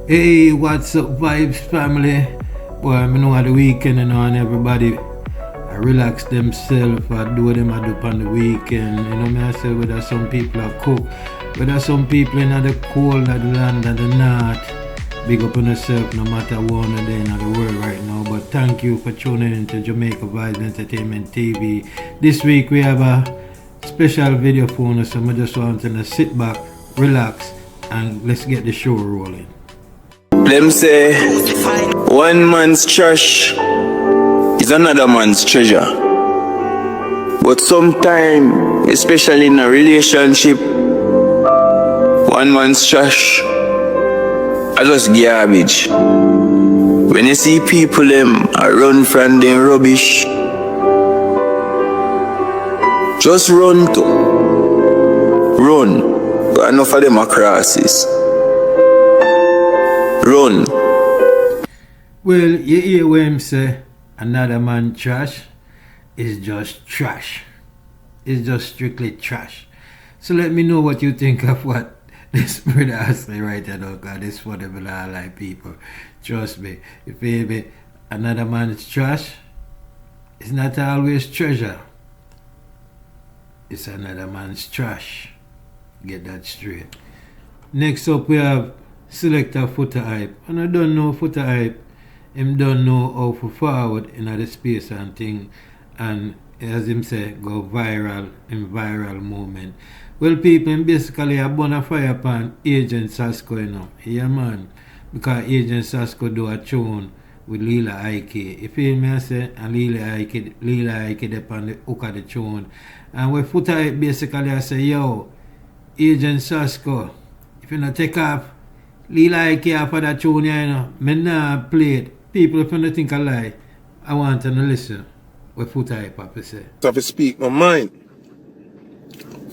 Hey, what's up, Vybz family? Boy, I know at the weekend, and everybody I relax themselves. I do what them I do on the weekend. Me I say whether some people are cook, whether some people in the cold of the land of the north. Big up on yourself no matter one or day in the world right now. But thank you for tuning in to Jamaica Vybz Entertainment TV. This week we have a special video for us, so I just want to sit back, relax, and let's get the show rolling. Them say one man's trash is another man's treasure. But sometimes, especially in a relationship, one man's trash are just garbage. When you see people them run from them rubbish, just run to. Run. But enough of them are crosses. Run. Well, you hear what him say, another man trash is just trash. It's just strictly trash. So let me know what you think of what this brother has to say right now, because this for the like people. Trust me. You feel me? Another man's trash is not always treasure. It's another man's trash. Get that straight. Next up we have Selector Foota hype. And I don't know Foota hype. Him don't know how to forward in the space and thing. And as him say, go viral in viral moment. Well, people, him basically a bona fire upon Agent Sasco, Yeah, man. Because Agent Sasco do a tune with Lila Ike. If you hear me, I say, and Lila Ike up on the hook of the tune. And when Foota hype basically I say, yo, Agent Sasco, if you not take off Lila Ike off of that tune, me nah play it. People, if you don't think I lie, I want to listen what Foota hype have to say. I have to speak my mind.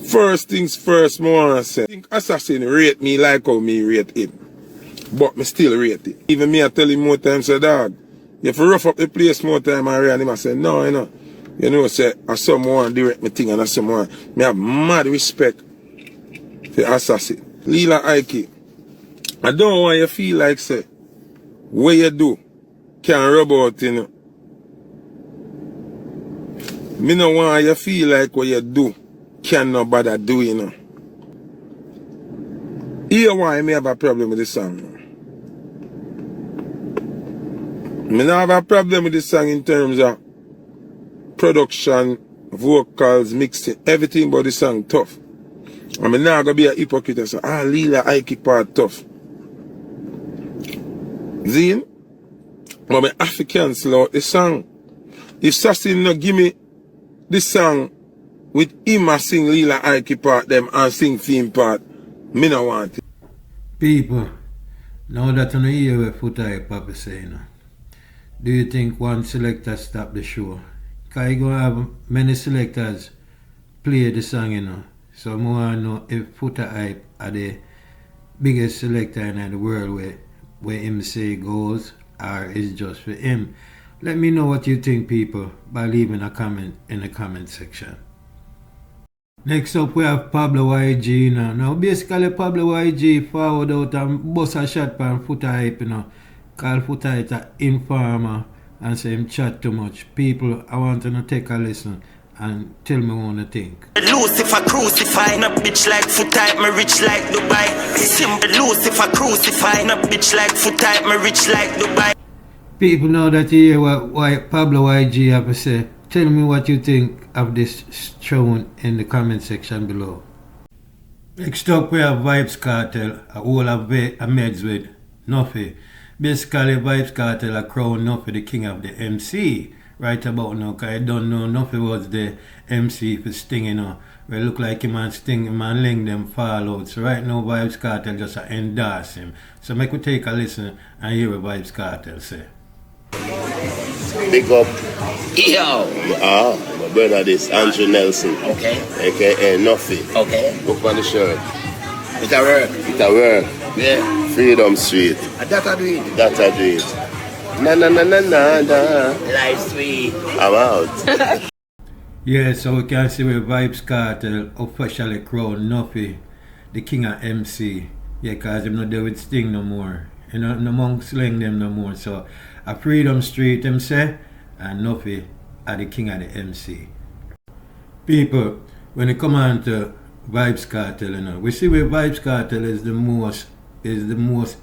First things first, I want to say, I think Assassin rate me like how me rate him. But me still rate it. Even me, I tell him more times, say, dog, you have to rough up the place more time and read him. I say, no, say, I someone direct me thing and I someone, me have mad respect for Assassin. Lila Ike, I don't want you to feel like, say, what you do can rub out, Me no want you to feel like what you do can no bother do, Here why me have a problem with this song. Me not have a problem with this song in terms of production, vocals, mixing, everything about the song tough. I mean, not gonna be a hypocrite and say, Lila Ike part tough. Zine? But I have to cancel out the song. If Sassin no give me this song with him a sing Lila Ike part them and sing theme part, me no want it. People, now that you hear what Foota hype Papa say, do you think one selector stop the show? Because you're going to have many selectors play the song, So I want to know if Foota hype are the biggest selector in the world where him say goes, or is just for him. Let me know what you think, people, by leaving a comment in the comment section. Next up we have Pablo YG now. Now basically Pablo YG forward out and bust a shot from Foota hype, Call Foota hype an informer and say him chat too much. People, I want to take a listen and tell me what you think. Lucifer crucify, no bitch like Foota hype, me rich like Dubai. Simple Lucifer crucify, no bitch like Foota hype, me rich like Dubai. People know that you hear what Pablo YG have to say. Tell me what you think of this tune in the comment section below. Next up we have Vybz Kartel, a whole of meds with Nuffy. Basically Vybz Kartel a crown Nuffy the king of the MC. Right about now, because I don't know Nuffy was the MC for Sting, Where it look like him and Sting, him and Ling them fall out. So right now Vybz Kartel just endorse him. So make we take a listen and hear what Vybz Kartel say. Big up. Yo. My brother this, Andrew Nelson. Okay. AKA Nuffy. Okay. Look on the shirt. It a work. It a work. Yeah. Freedom Street. That I do it. That I do it. Na. Life sweet. I'm out. Yeah, so we can see where Vybz Kartel officially crowned Nuffy the king of MC. Yeah, because him not there with Sting no more. You know, no monk slang them no more. So a Freedom Street them say, and Nuffy are the king of the MC. People, when it come on to Vybz Kartel, you know, we see where Vybz Kartel is the most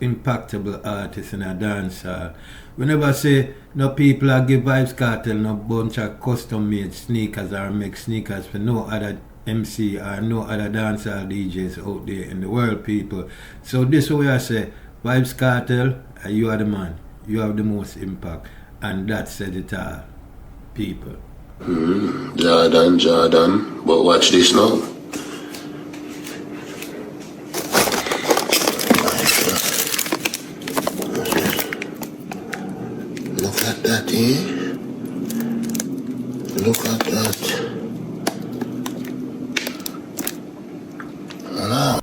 impactable artist in a dance. We never say no people are give Vybz Kartel no bunch of custom made sneakers or make sneakers for no other MC or no other dancehall DJs out there in the world, people. So this way I say, Vybz Kartel, you are the man. You have the most impact, and that said it all, people. Jordan, but watch this now. Look at that, eh? Look at that. Hello.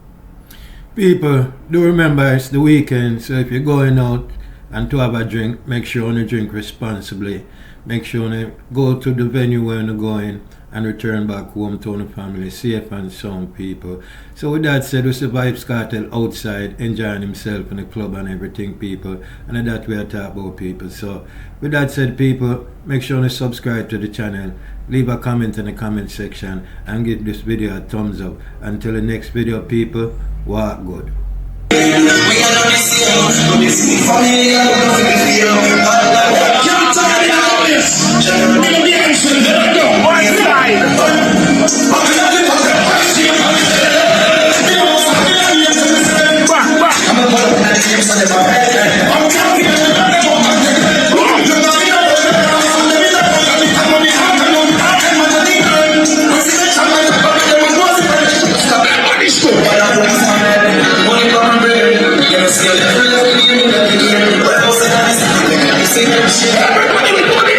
People, do remember it's the weekend, so if you're going out and to have a drink, make sure you drink responsibly. Make sure you go to the venue where you're going and return back home to the family safe and sound, people. So with that said, we see Vybz Kartel outside enjoying himself in the club and everything, people, and that we are talking about, people. So with that said, people, make sure you subscribe to the channel, leave a comment in the comment section, and give this video a thumbs up. Until the next video, people, walk good. Shit.